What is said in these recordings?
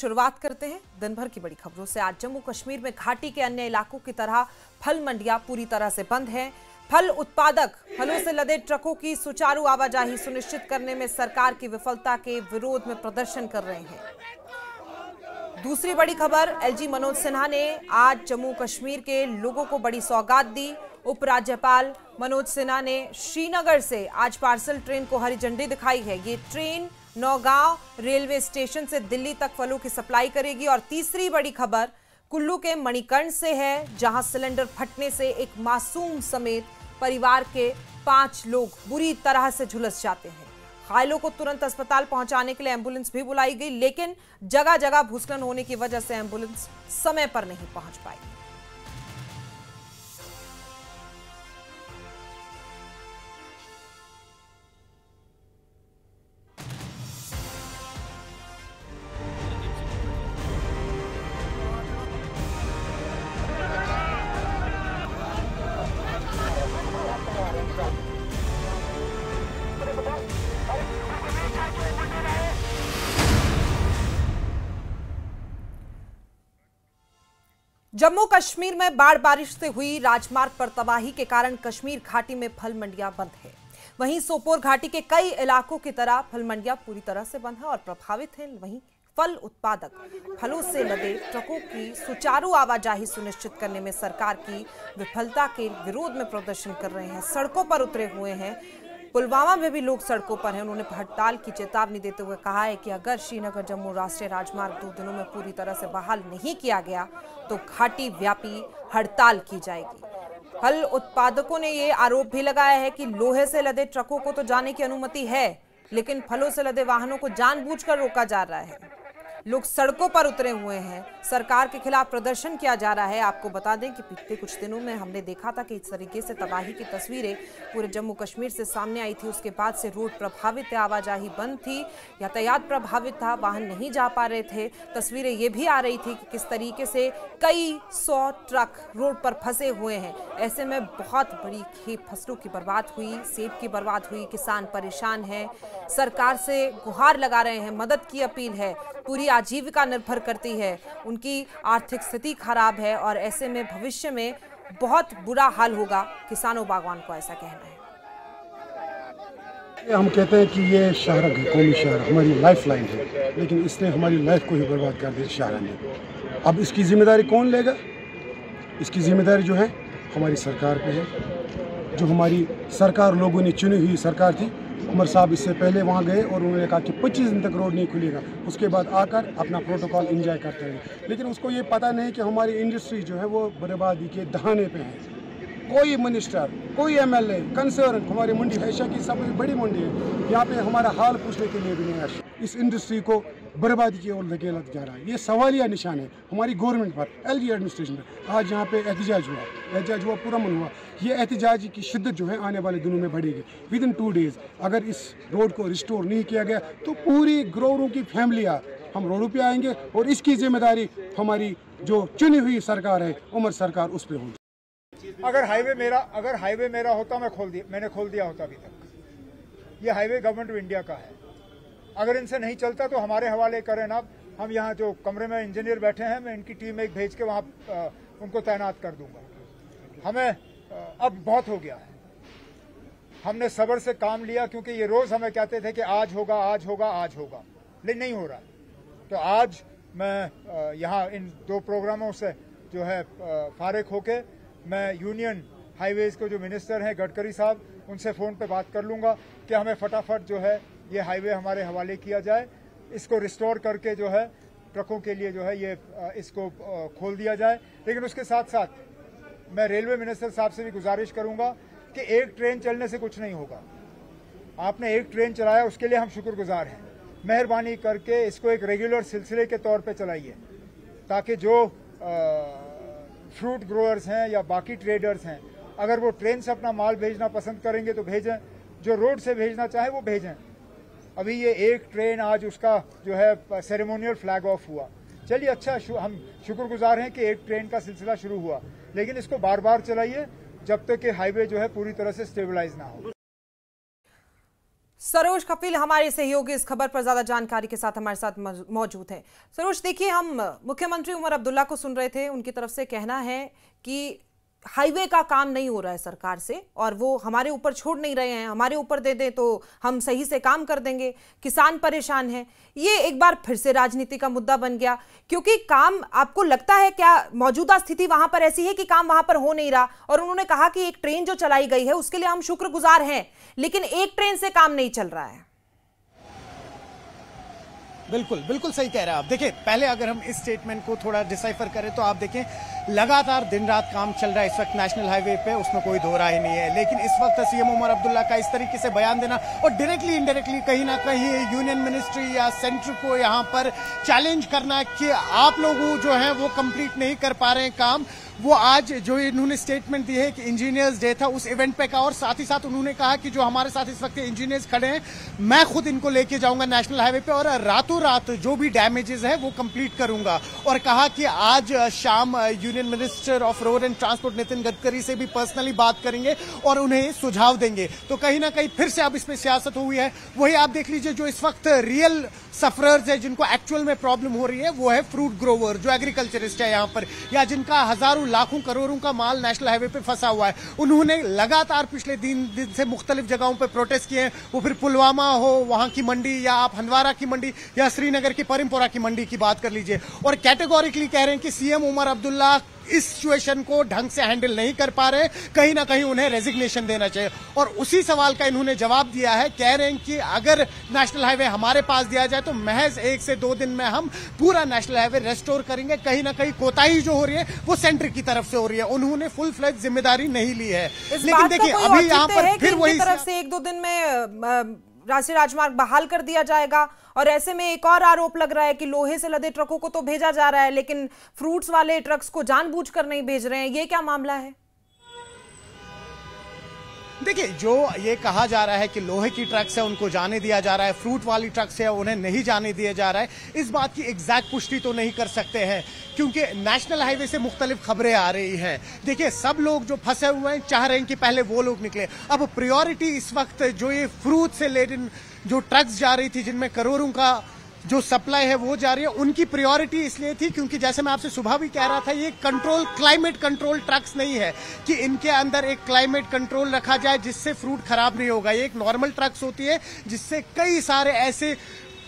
शुरुआत करते हैं दिन भर की बड़ी खबरों से। आज जम्मू कश्मीर में घाटी के अन्य इलाकों की तरह फल मंडियां पूरी तरह से बंद हैं। फल उत्पादक फलों से लदे ट्रकों की सुचारू आवाजाही सुनिश्चित करने में सरकार की विफलता के विरोध में प्रदर्शन कर रहे हैं। दूसरी बड़ी खबर, एलजी मनोज सिन्हा ने आज जम्मू कश्मीर के लोगों को बड़ी सौगात दी। उपराज्यपाल मनोज सिन्हा ने श्रीनगर से आज पार्सल ट्रेन को हरी झंडी दिखाई है। ये ट्रेन नौगांव रेलवे स्टेशन से दिल्ली तक फलों की सप्लाई करेगी। और तीसरी बड़ी खबर कुल्लू के मणिकर्ण से है, जहां सिलेंडर फटने से एक मासूम समेत परिवार के 5 लोग बुरी तरह से झुलस जाते हैं। घायलों को तुरंत अस्पताल पहुंचाने के लिए एम्बुलेंस भी बुलाई गई, लेकिन जगह जगह भूस्खलन होने की वजह से एम्बुलेंस समय पर नहीं पहुंच पाई। जम्मू कश्मीर में बाढ़ बारिश से हुई राजमार्ग पर तबाही के कारण कश्मीर घाटी में फल मंडियां बंद है। वहीं सोपोर घाटी के कई इलाकों की तरह फल मंडियां पूरी तरह से बंद हैं और प्रभावित हैं। वहीं फल उत्पादक फलों से लदे ट्रकों की सुचारू आवाजाही सुनिश्चित करने में सरकार की विफलता के विरोध में प्रदर्शन कर रहे हैं, सड़कों पर उतरे हुए हैं। पुलवामा में भी लोग सड़कों पर हैं। उन्होंने हड़ताल की चेतावनी देते हुए कहा है कि अगर श्रीनगर जम्मू राष्ट्रीय राजमार्ग 2 दिनों में पूरी तरह से बहाल नहीं किया गया तो घाटी व्यापी हड़ताल की जाएगी। फल उत्पादकों ने ये आरोप भी लगाया है कि लोहे से लदे ट्रकों को तो जाने की अनुमति है, लेकिन फलों से लदे वाहनों को जानबूझकर रोका जा रहा है। लोग सड़कों पर उतरे हुए हैं, सरकार के खिलाफ प्रदर्शन किया जा रहा है। आपको बता दें कि पिछले कुछ दिनों में हमने देखा था कि इस तरीके से तबाही की तस्वीरें पूरे जम्मू कश्मीर से सामने आई थी। उसके बाद से रोड प्रभावित है, आवाजाही बंद थी, यातायात प्रभावित था, वाहन नहीं जा पा रहे थे। तस्वीरें ये भी आ रही थी कि किस तरीके से कई 100 ट्रक रोड पर फंसे हुए हैं। ऐसे में बहुत बड़ी फसलों की बर्बाद हुई, सेब की बर्बाद हुई, किसान परेशान हैं, सरकार से गुहार लगा रहे हैं, मदद की अपील है। पूरी आजीविका निर्भर करती है, उनकी आर्थिक स्थिति खराब है और ऐसे में भविष्य में बहुत बुरा हाल होगा। किसानों बागवान को ऐसा कहना है। हम कहते हैं कि ये शहर कौमी शहर हमारी लाइफ लाइन है, लेकिन इसने हमारी लाइफ को ही बर्बाद कर दिया शहर ने। अब इसकी जिम्मेदारी कौन लेगा? इसकी जिम्मेदारी जो है हमारी सरकार पे है। जो हमारी सरकार लोगों ने चुनी हुई सरकार थी, उमर साहब इससे पहले वहाँ गए और उन्होंने कहा कि 25 दिन तक रोड नहीं खुलेगा, उसके बाद आकर अपना प्रोटोकॉल एंजॉय करते हैं। लेकिन उसको ये पता नहीं कि हमारी इंडस्ट्री जो है वो बर्बादी के दहाने पे है। कोई मिनिस्टर, कोई एमएलए कंसर्न, हमारी मंडी एशिया की सबसे बड़ी मंडी है, यहाँ पे हमारा हाल पूछने के लिए भी नहीं आया। इस इंडस्ट्री को बर्बादी की ओर धकेला जा रहा है। ये सवालिया निशान है हमारी गवर्नमेंट पर, एलजी एडमिनिस्ट्रेशन पर। आज यहाँ पे एहतजाज हुआ, पुरअमन हुआ। ये एहतजाज की शिद्दत जो है आने वाले दिनों में बढ़ेगी। विद इन 2 डेज अगर इस रोड को रिस्टोर नहीं किया गया तो पूरी करोड़ों की फैमिलियाँ हम रोडों पे आएंगे और इसकी जिम्मेदारी हमारी जो चुनी हुई सरकार है, उमर सरकार, उस पर होगी। अगर हाईवे मेरा होता मैंने खोल दिया होता अभी तक। ये हाईवे गवर्नमेंट ऑफ इंडिया का है। अगर इनसे नहीं चलता तो हमारे हवाले करें ना। हम यहाँ जो कमरे में इंजीनियर बैठे हैं, मैं इनकी टीम एक भेज के वहाँ उनको तैनात कर दूंगा। हमें अब बहुत हो गया है। हमने सब्र से काम लिया, क्योंकि ये रोज हमें कहते थे कि आज होगा, आज होगा, आज होगा, लेकिन नहीं हो रहा। तो आज मैं यहाँ इन 2 प्रोग्रामों से जो है फारिग होके मैं यूनियन हाईवेज के जो मिनिस्टर हैं गडकरी साहब, उनसे फ़ोन पे बात कर लूँगा कि हमें फटाफट जो है ये हाईवे हमारे हवाले किया जाए। इसको रिस्टोर करके जो है ट्रकों के लिए जो है ये इसको खोल दिया जाए। लेकिन उसके साथ साथ मैं रेलवे मिनिस्टर साहब से भी गुजारिश करूँगा कि एक ट्रेन चलने से कुछ नहीं होगा। आपने एक ट्रेन चलाया, उसके लिए हम शुक्रगुजार हैं। मेहरबानी करके इसको एक रेगुलर सिलसिले के तौर पे चलाइए, ताकि जो फ्रूट ग्रोअर्स हैं या बाकी ट्रेडर्स हैं, अगर वो ट्रेन से अपना माल भेजना पसंद करेंगे तो भेजें, जो रोड से भेजना चाहे वो भेजें। अभी ये एक ट्रेन आज उसका जो है सेरेमोनियल फ्लैग ऑफ हुआ। चलिए अच्छा, हम शुक्रगुजार हैं कि एक ट्रेन का सिलसिला शुरू हुआ, लेकिन इसको बार बार चलाइए जब तक कि हाईवे जो है पूरी तरह से स्टेबलाइज ना हो। सरोज कपिल हमारे सहयोगी इस खबर पर ज्यादा जानकारी के साथ हमारे साथ मौजूद हैं। सरोज, देखिए, हम मुख्यमंत्री उमर अब्दुल्ला को सुन रहे थे। उनकी तरफ से कहना है कि हाईवे का काम नहीं हो रहा है सरकार से और वो हमारे ऊपर छोड़ नहीं रहे हैं, हमारे ऊपर दे दें तो हम सही से काम कर देंगे, किसान परेशान है। ये एक बार फिर से राजनीति का मुद्दा बन गया, क्योंकि काम, आपको लगता है क्या मौजूदा स्थिति वहां पर ऐसी है कि काम वहां पर हो नहीं रहा? और उन्होंने कहा कि एक ट्रेन जो चलाई गई है उसके लिए हम शुक्रगुजार हैं, लेकिन एक ट्रेन से काम नहीं चल रहा है। बिल्कुल बिल्कुल सही कह रहे हैं आप। देखिए, पहले अगर हम इस स्टेटमेंट को थोड़ा डिसाइफर करें तो आप देखें, लगातार दिन रात काम चल रहा है इस वक्त नेशनल हाईवे पे, उसमें कोई दो राय नहीं है। लेकिन इस वक्त सीएम उमर अब्दुल्ला का इस तरीके से बयान देना और डायरेक्टली इनडायरेक्टली कहीं ना कहीं यूनियन मिनिस्ट्री या सेंटर को यहाँ पर चैलेंज करना कि आप लोग जो हैं वो कंप्लीट नहीं कर पा रहे हैं काम, वो आज जो इन्होंने स्टेटमेंट दी है कि इंजीनियर्स डे था उस इवेंट पे का, और साथ ही साथ उन्होंने कहा कि जो हमारे साथ इस वक्त इंजीनियर्स खड़े हैं, मैं खुद इनको लेके जाऊंगा नेशनल हाईवे पे और रातों रात जो भी डैमेजेस है वो कंप्लीट करूंगा। और कहा कि आज शाम union minister of road and transport Nitin Gadkari से भी पर्सनली बात करेंगे और उन्हें सुझाव देंगे। तो कहीं ना कहीं फिर से अब इसमें सियासत हुई है। वही आप देख लीजिए, जो इस वक्त रियल सफरर्स है, जिनको एक्चुअल में प्रॉब्लम हो रही है, वो है फ्रूट ग्रोवर, जो एग्रीकल्चरिस्ट है यहाँ पर, या जिनका हजारों लाखों करोड़ों का माल नेशनल हाईवे पे फंसा हुआ है। उन्होंने लगातार पिछले 3 दिन से मुख्तलिफ जगहों पे प्रोटेस्ट किए हैं। वो फिर पुलवामा हो, वहां की मंडी, या आप हंदवारा की मंडी, या श्रीनगर की परिमपुरा की मंडी की बात कर लीजिए, और कैटेगोरिकली कह रहे हैं कि सीएम उमर अब्दुल्ला इस सिचुएशन को ढंग से हैंडल नहीं कर पा रहे, कहीं ना कहीं उन्हें रेजिग्नेशन देना चाहिए। और उसी सवाल का इन्होंने जवाब दिया है, कह रहे हैं कि अगर नेशनल हाईवे हमारे पास दिया जाए तो महज 1 से 2 दिन में हम पूरा नेशनल हाईवे रेस्टोर करेंगे। कहीं ना कहीं कोताही जो हो रही है वो सेंटर की तरफ से हो रही है, उन्होंने फुल फ्लेज जिम्मेदारी नहीं ली है। लेकिन देखिए, अभी यहाँ पर फिर वही तरफ से 1-2 दिन में राष्ट्रीय राजमार्ग बहाल कर दिया जाएगा, और ऐसे में एक और आरोप लग रहा है कि लोहे से लदे ट्रकों को तो भेजा जा रहा है, लेकिन फ्रूट्स वाले ट्रक्स को जानबूझकर नहीं भेज रहे हैं। ये क्या मामला है? देखिए, जो ये कहा जा रहा है कि लोहे की ट्रक्स है उनको जाने दिया जा रहा है, फ्रूट वाली ट्रक्स है उन्हें नहीं जाने दिया जा रहा है, इस बात की एग्जैक्ट पुष्टि तो नहीं कर सकते हैं, क्योंकि नेशनल हाईवे से मुख्तलिफ खबरें आ रही हैं। देखिए, सब लोग जो फंसे हुए हैं चाह रहे हैं कि पहले वो लोग निकले। अब प्रायोरिटी इस वक्त जो ये फ्रूट से लेडन जो ट्रक्स जा रही थी, जिनमें करोड़ों का जो सप्लाई है वो जा रही है, उनकी प्रायोरिटी इसलिए थी क्योंकि जैसे मैं आपसे सुबह भी कह रहा था, ये क्लाइमेट कंट्रोल ट्रक्स नहीं है कि इनके अंदर एक क्लाइमेट कंट्रोल रखा जाए जिससे फ्रूट खराब नहीं होगा। ये एक नॉर्मल ट्रक्स होती है जिससे कई सारे ऐसे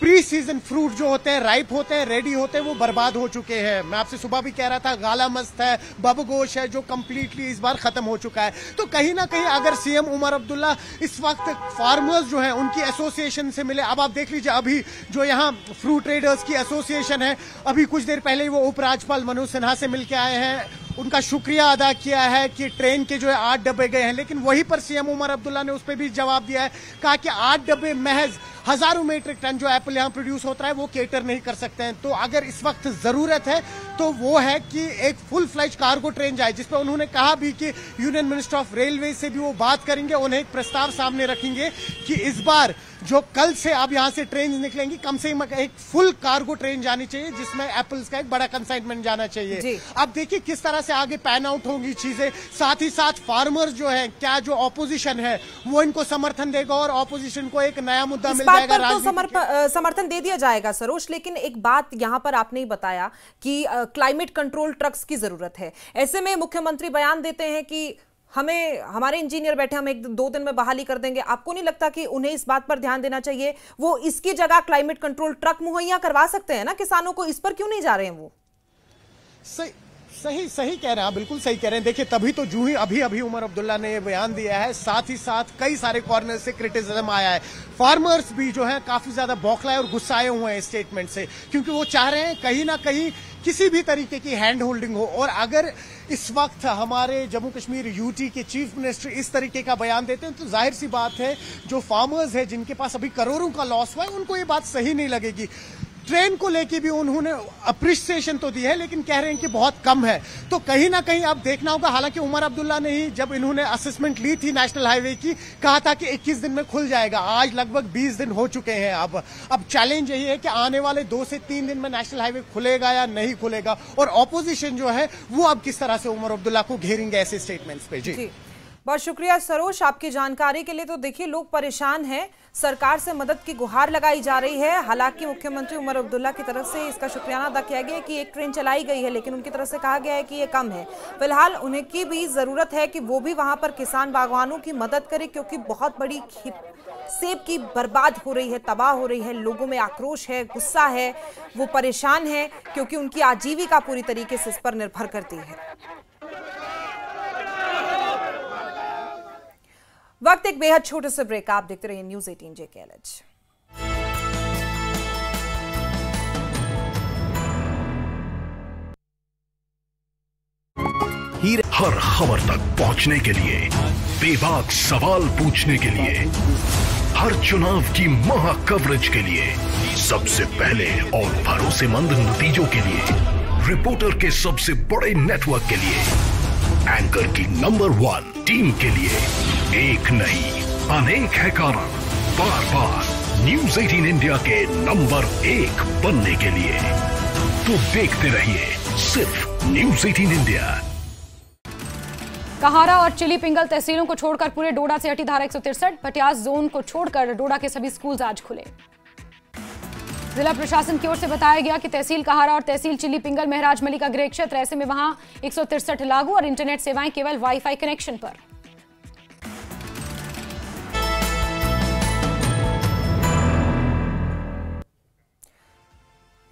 प्री सीजन फ्रूट जो होते हैं, राइप होते हैं, रेडी होते हैं, वो बर्बाद हो चुके हैं। मैं आपसे सुबह भी कह रहा था, गाला मस्त है, बबगोश है, जो कंप्लीटली इस बार खत्म हो चुका है। तो कहीं ना कहीं अगर सीएम उमर अब्दुल्ला इस वक्त फार्मर्स जो हैं उनकी एसोसिएशन से मिले, अब आप देख लीजिए, अभी जो यहाँ फ्रूट ट्रेडर्स की एसोसिएशन है, अभी कुछ देर पहले ही वो उपराज्यपाल मनोज सिन्हा से मिलकर आए हैं, उनका शुक्रिया अदा किया है कि ट्रेन के जो है 8 डब्बे गए हैं। लेकिन वहीं पर सीएम उमर अब्दुल्ला ने उस पर भी जवाब दिया है, कहा कि 8 डब्बे महज हजारों मीट्रिक टन जो एप्पल यहां प्रोड्यूस होता है वो केटर नहीं कर सकते हैं। तो अगर इस वक्त जरूरत है तो वो है कि एक फुल फ्लेज कार्गो ट्रेन जाए, जिसपे उन्होंने कहा भी कि यूनियन मिनिस्टर ऑफ रेलवे से भी वो बात करेंगे, उन्हें एक प्रस्ताव सामने रखेंगे कि इस बार जो कल से अब यहां से ट्रेन निकलेंगी, कम से कम एक फुल कार्गो ट्रेन जानी चाहिए जिसमें एप्पल्स का एक बड़ा कंसाइनमेंट जाना चाहिए। अब देखिए किस तरह से आगे पैन आउट होंगी चीजें। साथ ही साथ फार्मर्स जो है, क्या जो ऑपोजिशन है वो इनको समर्थन देगा और ऑपोजिशन को एक नया मुद्दा मिल जाएगा। तो समर्थन दे दिया जाएगा सरोज, लेकिन एक बात यहां पर आपने ही बताया कि क्लाइमेट कंट्रोल ट्रक्स की जरूरत है। ऐसे में मुख्यमंत्री बयान देते हैं कि हमें, हमारे इंजीनियर बैठे, हम 1-2 दिन में बहाली कर देंगे। आपको नहीं लगता कि उन्हें इस बात पर ध्यान देना चाहिए, वो इसकी जगह क्लाइमेट कंट्रोल ट्रक मुहैया करवा सकते हैं ना किसानों को? इस पर क्यों नहीं जा रहे हैं वो? सही कह रहे हैं, बिल्कुल सही कह रहे हैं। देखिए, तभी तो जूं ही अभी उमर अब्दुल्ला ने ये बयान दिया है, साथ ही साथ कई सारे कॉर्नर से क्रिटिसिज्म आया है। फार्मर्स भी जो है काफी ज्यादा बौखलाए और गुस्साए हुए हैं स्टेटमेंट से, क्योंकि वो चाह रहे हैं कहीं ना कहीं किसी भी तरीके की हैंड होल्डिंग हो। और अगर इस वक्त हमारे जम्मू कश्मीर यूटी के चीफ मिनिस्टर इस तरीके का बयान देते हैं तो जाहिर सी बात है जो फार्मर्स है, जिनके पास अभी करोड़ों का लॉस हुआ है, उनको ये बात सही नहीं लगेगी। ट्रेन को लेके भी उन्होंने अप्रिसिएशन तो दी है, लेकिन कह रहे हैं कि बहुत कम है। तो कहीं ना कहीं अब देखना होगा। हालांकि उमर अब्दुल्ला ने ही, जब इन्होंने असेसमेंट ली थी नेशनल हाईवे की, कहा था कि 21 दिन में खुल जाएगा। आज लगभग 20 दिन हो चुके हैं। अब चैलेंज यही है कि आने वाले 2 से 3 दिन में नेशनल हाईवे खुलेगा या नहीं खुलेगा, और ऑपोजिशन जो है वो अब किस तरह से उमर अब्दुल्ला को घेरेंगे ऐसे स्टेटमेंट्स पे। जी बहुत शुक्रिया सरोज आपकी जानकारी के लिए। तो देखिए, लोग परेशान हैं, सरकार से मदद की गुहार लगाई जा रही है। हालांकि मुख्यमंत्री उमर अब्दुल्ला की तरफ से इसका शुक्रियाना अदा किया गया कि एक ट्रेन चलाई गई है, लेकिन उनकी तरफ से कहा गया है कि ये कम है। फिलहाल उन्हें की भी जरूरत है कि वो भी वहां पर किसान बागवानों की मदद करे, क्योंकि बहुत बड़ी सेब की बर्बाद हो रही है, तबाह हो रही है। लोगों में आक्रोश है, गुस्सा है, वो परेशान है, क्योंकि उनकी आजीविका पूरी तरीके से इस पर निर्भर करती है। वक्त एक बेहद छोटे से ब्रेक। आप देखते रहिए न्यूज़ 18 JKLH। हर खबर तक पहुंचने के लिए, बेबाक सवाल पूछने के लिए, हर चुनाव की महा कवरेज के लिए, सबसे पहले और भरोसेमंद नतीजों के लिए, रिपोर्टर के सबसे बड़े नेटवर्क के लिए, एंकर की नंबर 1 टीम के लिए एक नहीं अनेक है कारण बार बार न्यूज़ 18 इंडिया के नंबर 1 बनने के लिए। तो देखते रहिए सिर्फ न्यूज़ 18 इंडिया। कहारा और चिली पिंगल तहसीलों को छोड़कर पूरे डोडा से हटी धारा 163। पटियाला जोन को छोड़कर डोडा के सभी स्कूल आज खुले। जिला प्रशासन की ओर से बताया गया कि तहसील कहारा और तहसील चिली पिंगल महराज मली का गृह क्षेत्र, ऐसे में वहां 163 लागू और इंटरनेट सेवाएं केवल वाईफाई कनेक्शन पर।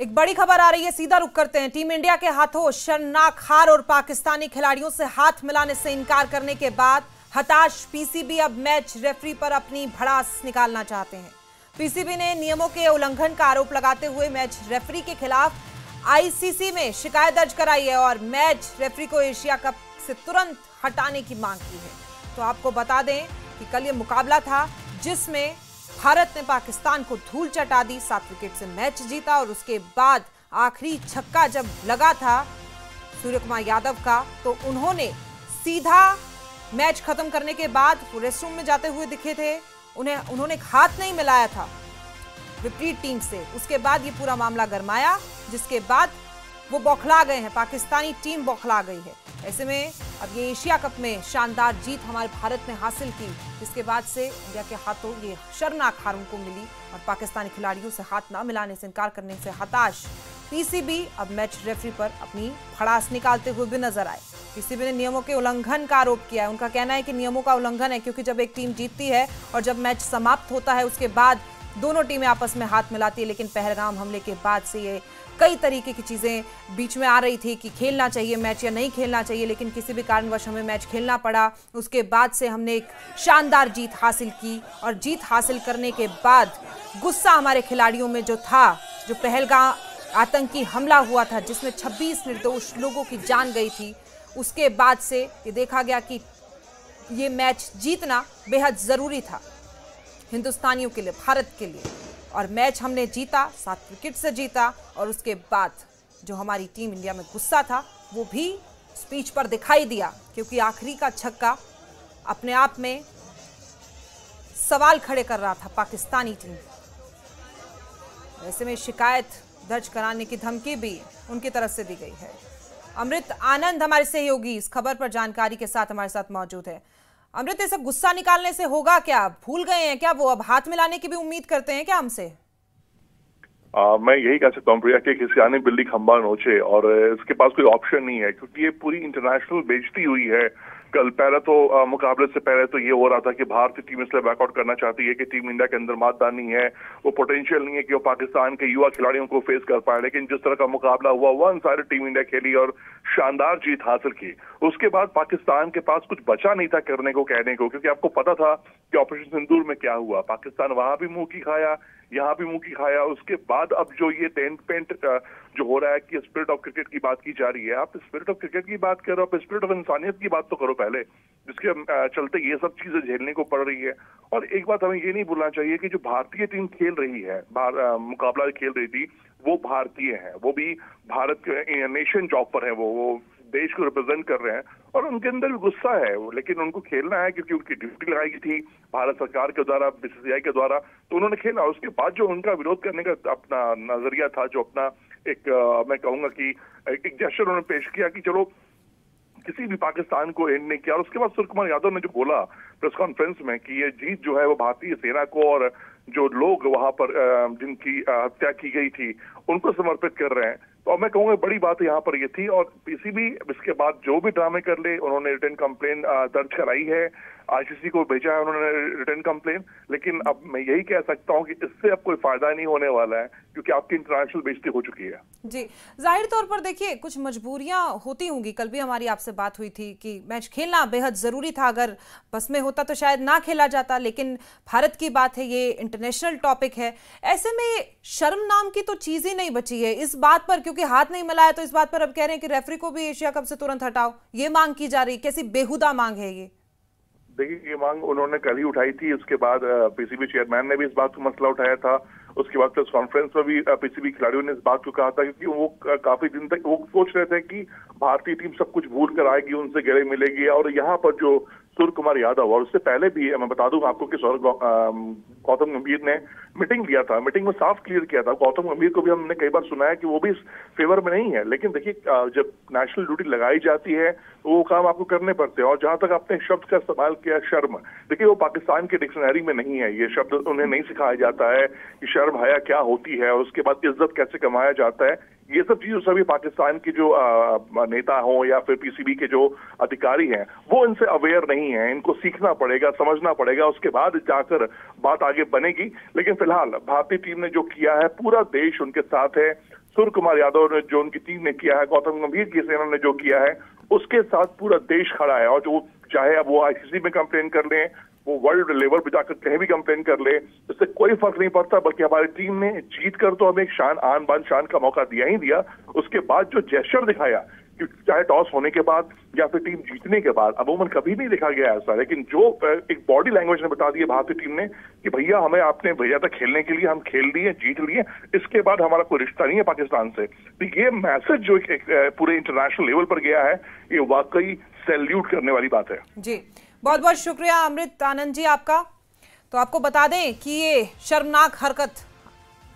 एक बड़ी खबर आ रही है, सीधा रुख करते हैं। टीम इंडिया के हाथों शर्मनाक हार और पाकिस्तानी खिलाड़ियों से हाथ मिलाने से इनकार करने के बाद हताश पीसीबी अब मैच रेफरी पर अपनी भड़ास निकालना चाहते हैं। पीसीबी ने नियमों के उल्लंघन का आरोप लगाते हुए मैच रेफरी के खिलाफ आईसीसी में शिकायत दर्ज कराई है और मैच रेफरी को एशिया कप से तुरंत हटाने की मांग की है। तो आपको बता दें कि कल ये मुकाबला था जिसमें भारत ने पाकिस्तान को धूल चटा दी, 7 विकेट से मैच जीता और उसके बाद आखिरी छक्का जब लगा था सूर्य कुमार यादव का, तो उन्होंने सीधा मैच खत्म करने के बाद रेस्ट रूम में जाते हुए दिखे थे। उन्होंने हाथ नहीं मिलाया था विपरीत टीम से। उसके बाद ये पूरा मामला गरमाया, जिसके बाद वो बौखला गए हैं, पाकिस्तानी टीम बौखला गई है। ऐसे में अब ये एशिया कप में शानदार जीत हमारे भारत ने हासिल की, जिसके बाद से इंडिया के हाथों ये शर्मनाक हार उनको मिली और पाकिस्तानी खिलाड़ियों से हाथ ना मिलाने से इनकार करने से हताश पीसीबी अब मैच रेफरी पर अपनी भड़ास निकालते हुए भी नजर आए। पीसीबी ने नियमों के उल्लंघन का आरोप किया है। उनका कहना है कि नियमों का उल्लंघन है, क्योंकि जब एक टीम जीतती है और जब मैच समाप्त होता है उसके बाद दोनों टीमें आपस में हाथ मिलाती है। लेकिन पहलगाम हमले के बाद से ये कई तरीके की चीज़ें बीच में आ रही थी कि खेलना चाहिए मैच या नहीं खेलना चाहिए, लेकिन किसी भी कारणवश हमें मैच खेलना पड़ा। उसके बाद से हमने एक शानदार जीत हासिल की और जीत हासिल करने के बाद गुस्सा हमारे खिलाड़ियों में जो था, जो पहलगाम आतंकी हमला हुआ था जिसमें 26 निर्दोष लोगों की जान गई थी, उसके बाद से ये देखा गया कि ये मैच जीतना बेहद ज़रूरी था हिंदुस्तानियों के लिए, भारत के लिए। और मैच हमने जीता, 7 विकेट से जीता और उसके बाद जो हमारी टीम इंडिया में गुस्सा था वो भी स्पीच पर दिखाई दिया, क्योंकि आखिरी का छक्का अपने आप में सवाल खड़े कर रहा था पाकिस्तानी टीम। ऐसे में शिकायत दर्ज कराने की धमकी भी उनकी तरफ से दी गई है। अमृत आनंद हमारे सहयोगी इस खबर पर जानकारी के साथ हमारे साथ मौजूद है। अमृत, ऐसा गुस्सा निकालने से होगा क्या? भूल गए हैं क्या वो? अब हाथ मिलाने की भी उम्मीद करते हैं क्या हमसे? मैं यही कह सकता हूँ प्रिया कि किसी आने बिल्ली खंबा नोचे, और इसके पास कोई ऑप्शन नहीं है, क्योंकि ये पूरी इंटरनेशनल बेइज्जती हुई है। कल पहले तो मुकाबले से पहले तो ये हो रहा था कि भारतीय टीम इसलिए बैकआउट करना चाहती है कि टीम इंडिया के अंदर मादा नहीं है, वो पोटेंशियल नहीं है कि वो पाकिस्तान के युवा खिलाड़ियों को फेस कर पाए। लेकिन जिस तरह का मुकाबला हुआ वन सारी टीम इंडिया खेली और शानदार जीत हासिल की। उसके बाद पाकिस्तान के पास कुछ बचा नहीं था करने को, कहने को, क्योंकि आपको पता था कि ऑपरेशन सिंदूर में क्या हुआ। पाकिस्तान वहां भी मुंह की खाया, यहाँ भी मुंह की खाया। उसके बाद अब जो ये टेंट पेंट जो हो रहा है कि स्पिरिट ऑफ क्रिकेट की बात की जा रही है, आप स्पिरिट ऑफ क्रिकेट की बात करो, आप स्पिरिट ऑफ इंसानियत की बात तो करो पहले, जिसके चलते ये सब चीजें झेलने को पड़ रही है। और एक बात हमें ये नहीं भूलना चाहिए कि जो भारतीय टीम खेल रही है, मुकाबला खेल रही थी, वो भारतीय है, वो भी भारत के नेशन जॉब पर है, वो देश को रिप्रेजेंट कर रहे हैं और उनके अंदर भी गुस्सा है वो, लेकिन उनको खेलना है क्योंकि उनकी ड्यूटी लगाई गई थी भारत सरकार के द्वारा, बीसीसीआई के द्वारा, तो उन्होंने खेला। उसके बाद जो उनका विरोध करने का अपना नजरिया था, जो अपना एक मैं कहूंगा कि एक जेस्चर उन्होंने पेश किया कि चलो किसी भी पाकिस्तान को एंड नहीं किया। और उसके बाद सूर्य कुमार यादव ने जो बोला प्रेस कॉन्फ्रेंस में कि ये जीत जो है वो भारतीय सेना को और जो लोग वहां पर जिनकी हत्या की गई थी उनको समर्पित कर रहे हैं, तो मैं कहूंगा बड़ी बात यहाँ पर ये थी। और पीसीबी इसके बाद जो भी ड्रामे कर ले, उन्होंने रिटर्न कंप्लेन दर्ज कराई है, आईसीसी को भेजा है उन्होंने रिटर्न कंप्लेन, लेकिन अब मैं यही कह सकता हूँ कि इससे अब कोई फायदा नहीं होने वाला है क्योंकि आपकी इंटरनेशनल बेइज्जती हो चुकी है। जी, जाहिर तौर पर देखिए कुछ मजबूरियां होती होंगी। कल भी हमारी आपसे बात हुई थी कि मैच खेलना बेहद जरूरी था, अगर बस में होता तो शायद ना खेला जाता, लेकिन भारत की बात है, ये इंटरनेशनल टॉपिक है, ऐसे में शर्म नाम की तो चीज ही नहीं बची है इस बात पर, क्योंकि हाथ नहीं मिलाया तो इस बात पर अब कह रहे हैं कि रेफरी को भी एशिया कप से तुरंत हटाओ, ये मांग की जा रही। कैसी बेहुदा मांग है ये? देखिए, ये मांग उन्होंने कल ही उठाई थी, उसके बाद पीसीबी चेयरमैन ने भी इस बात का मसला उठाया था, उसके बाद प्रेस कॉन्फ्रेंस में भी पीसीबी खिलाड़ियों ने इस बात को कहा था, क्योंकि वो काफी दिन तक वो सोच रहे थे कि भारतीय टीम सब कुछ भूल कर आएगी, उनसे गले मिलेगी। और यहाँ पर जो सूर्य कुमार यादव, और उससे पहले भी मैं बता दूं आपको कि गौतम गंभीर ने मीटिंग लिया था, मीटिंग में साफ क्लियर किया था, गौतम गंभीर को भी हमने कई बार सुना है कि वो भी इस फेवर में नहीं है, लेकिन देखिए जब नेशनल ड्यूटी लगाई जाती है तो वो काम आपको करने पड़ते हैं। और जहां तक आपने शब्द का इस्तेमाल किया शर्म, देखिए वो पाकिस्तान के डिक्शनरी में नहीं है, ये शब्द उन्हें नहीं सिखाया जाता है कि शर्म हया क्या होती है और उसके बाद इज्जत कैसे कमाया जाता है। ये सब चीजें सभी पाकिस्तान के जो नेता हों या फिर पीसीबी के जो अधिकारी हैं वो इनसे अवेयर नहीं है, इनको सीखना पड़ेगा, समझना पड़ेगा, उसके बाद जाकर बात आगे बनेगी। लेकिन फिलहाल भारतीय टीम ने जो किया है, पूरा देश उनके साथ है। सूर्य कुमार यादव ने जो उनकी टीम ने किया है, गौतम गंभीर की सेना ने जो किया है, उसके साथ पूरा देश खड़ा है। और जो चाहे अब वो आईसीसी में कंप्लेन कर लें, वो वर्ल्ड लेवल पे जाकर कहीं भी कंप्लेन कर ले, इससे कोई फर्क नहीं पड़ता। बल्कि हमारी टीम ने जीत कर तो हमें एक आन बान शान का मौका दिया ही दिया, उसके बाद जो जेस्चर दिखाया, चाहे टॉस होने के बाद या फिर टीम जीतने के बाद, अमूमन कभी नहीं देखा गया ऐसा, लेकिन जो एक बॉडी लैंग्वेज ने बता दी भारतीय टीम ने कि भैया हमें आपने भेजा था खेलने के लिए, हम खेल लिए, जीत लिए, इसके बाद हमारा कोई रिश्ता नहीं है पाकिस्तान से। तो ये मैसेज जो पूरे इंटरनेशनल लेवल पर गया है, ये वाकई सैल्यूट करने वाली बात है। जी, बहुत बहुत शुक्रिया अमृत आनंद जी आपका। तो आपको बता दें कि ये शर्मनाक हरकत,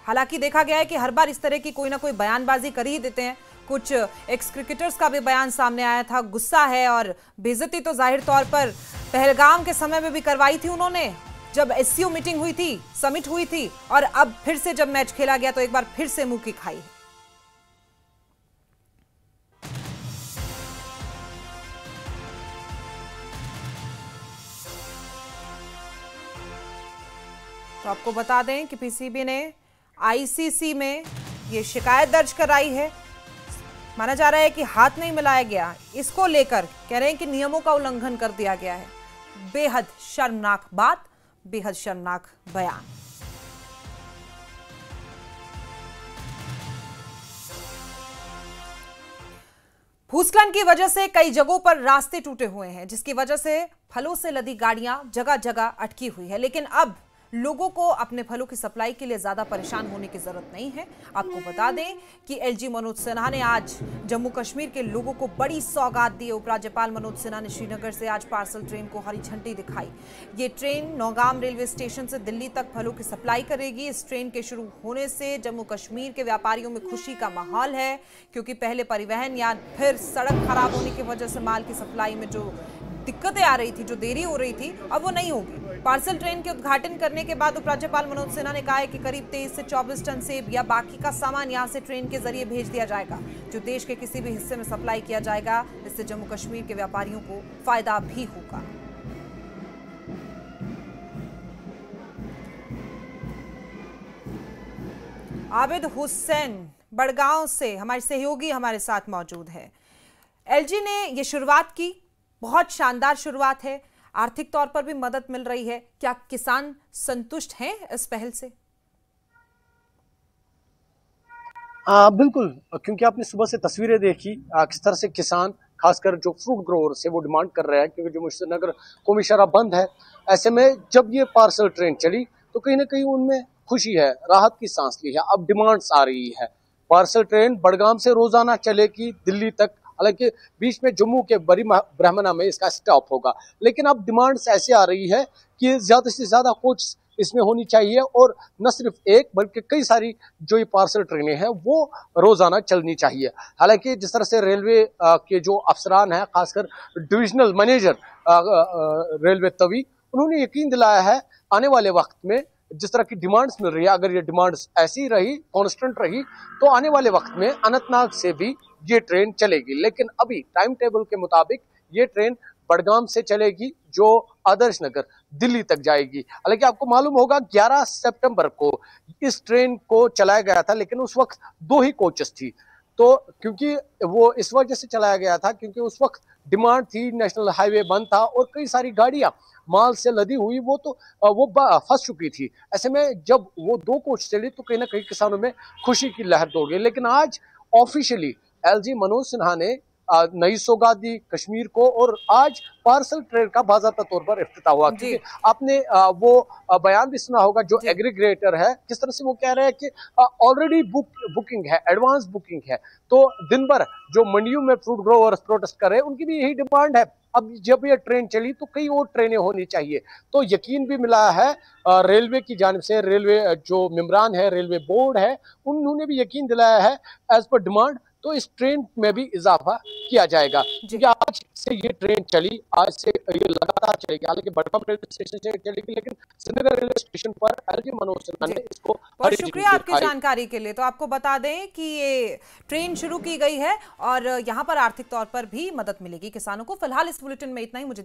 हालांकि देखा गया है कि हर बार इस तरह की कोई ना कोई बयानबाजी कर ही देते हैं, कुछ एक्स क्रिकेटर्स का भी बयान सामने आया था, गुस्सा है और बेइज्जती तो जाहिर तौर पर पहलगाम के समय में भी करवाई थी उन्होंने, जब एससीओ मीटिंग हुई थी, समिट हुई थी, और अब फिर से जब मैच खेला गया तो एक बार फिर से मुंह की खाई। तो आपको बता दें कि पीसीबी ने आईसीसी में ये शिकायत दर्ज कराई है, माना जा रहा है कि हाथ नहीं मिलाया गया, इसको लेकर कह रहे हैं कि नियमों का उल्लंघन कर दिया गया है। बेहद शर्मनाक बात, बेहद शर्मनाक बयान। भूस्खलन की वजह से कई जगहों पर रास्ते टूटे हुए हैं, जिसकी वजह से फलों से लदी गाड़ियां जगह जगह अटकी हुई है। लेकिन अब लोगों को अपने फलों की सप्लाई के लिए ज्यादा परेशान होने की जरूरत नहीं है। आपको बता दें कि एलजी मनोज सिन्हा ने आज जम्मू कश्मीर के लोगों को बड़ी सौगात दी। उपराज्यपाल मनोज सिन्हा ने श्रीनगर से आज पार्सल ट्रेन को हरी झंडी दिखाई। ये ट्रेन नौगाम रेलवे स्टेशन से दिल्ली तक फलों की सप्लाई करेगी। इस ट्रेन के शुरू होने से जम्मू कश्मीर के व्यापारियों में खुशी का माहौल है, क्योंकि पहले परिवहन या फिर सड़क खराब होने की वजह से माल की सप्लाई में जो दिक्कतें आ रही थी, जो देरी हो रही थी, अब वो नहीं होगी। पार्सल ट्रेन के उद्घाटन करने के बाद उपराज्यपाल मनोज सिन्हा ने कहा है कि करीब 23 से 24 टन सेब या बाकी का सामान यहां से ट्रेन के जरिए भेज दिया जाएगा, जो देश के किसी भी हिस्से में सप्लाई किया जाएगा। इससे जम्मू कश्मीर के व्यापारियों को फायदा भी होगा। आबिद हुसैन बड़गांव से हमारे सहयोगी हमारे साथ मौजूद है। एलजी ने ये शुरुआत की, बहुत शानदार शुरुआत है, आर्थिक तौर पर भी मदद मिल रही है। क्या किसान संतुष्ट हैं इस पहल से? बिल्कुल, क्योंकि आपने सुबह से तस्वीरें देखी किस तरह से किसान, खासकर जो फ्रूट ग्रोवर से, वो डिमांड कर रहे हैं, क्योंकि जम्मू श्रीनगर कौमी शाहराह बंद है। ऐसे में जब ये पार्सल ट्रेन चली तो कहीं ना कहीं उनमें खुशी है, राहत की सांस ली है। अब डिमांड्स आ रही है, पार्सल ट्रेन बड़गाम से रोजाना चलेगी दिल्ली तक, हालांकि बीच में जम्मू के बड़ी ब्राह्मणा में इसका स्टॉप होगा। लेकिन अब डिमांड्स ऐसे आ रही है कि ज्यादा से ज्यादा कोच इसमें होनी चाहिए, और न सिर्फ एक बल्कि कई सारी जो ये पार्सल ट्रेनें हैं वो रोजाना चलनी चाहिए। हालांकि जिस तरह से रेलवे के जो अफसरान हैं, खासकर डिविजनल मैनेजर रेलवे तवी, उन्होंने यकीन दिलाया है आने वाले वक्त में जिस तरह की डिमांड्स मिल रही है, अगर ये डिमांड्स ऐसी रही, कांस्टेंट रही, तो आने वाले वक्त में अनंतनाग से भी ये ट्रेन चलेगी। लेकिन अभी टाइम टेबल के मुताबिक ये ट्रेन बडगाम से चलेगी जो आदर्श नगर दिल्ली तक जाएगी। हालांकि आपको मालूम होगा 11 सितंबर को इस ट्रेन को चलाया गया था, लेकिन उस वक्त 2 ही कोचेस थी। तो क्योंकि वो इस वजह से चलाया गया था क्योंकि उस वक्त डिमांड थी, नेशनल हाईवे बंद था और कई सारी गाड़ियां माल से लदी हुई वो फंस चुकी थी। ऐसे में जब वो 2 कोच चली तो कहीं ना कहीं किसानों में खुशी की लहर दौड़ गई। लेकिन आज ऑफिशियली एलजी मनोज सिन्हा ने नई सौगात दी कश्मीर को, और आज पार्सल ट्रेन का बाज़ाब्ता तौर पर इफ्तिताह हुआ। क्योंकि आपने वो बयान भी सुना होगा जो एग्रीगेटर है, किस तरह से वो कह रहे हैं कि ऑलरेडी बुकिंग है, एडवांस बुकिंग है। तो दिन भर जो मंडियों में फ्रूट ग्रोवर्स प्रोटेस्ट कर रहे हैं उनकी भी यही डिमांड है। अब जब ये ट्रेन चली तो कई और ट्रेनें होनी चाहिए। तो यकीन भी मिला है रेलवे की जानिब से, रेलवे जो मेंबरान है, रेलवे बोर्ड है, उन्होंने भी यकीन दिलाया है एज पर डिमांड तो इस ट्रेन में भी इजाफा किया जाएगा। क्योंकि आज से ये ट्रेन चली, आज से ये लगातार चलेगी। हालांकि बडगाम रेलवे स्टेशन से चलेगी, लेकिन श्रीनगर रेलवे स्टेशन पर एलजी मनोज सिन्हा ने इसको। बहुत शुक्रिया आपकी जानकारी के लिए। तो आपको बता दें कि ये ट्रेन शुरू की गई है और यहाँ पर आर्थिक तौर पर भी मदद मिलेगी किसानों को। फिलहाल इस बुलेटिन में इतना ही। मुझे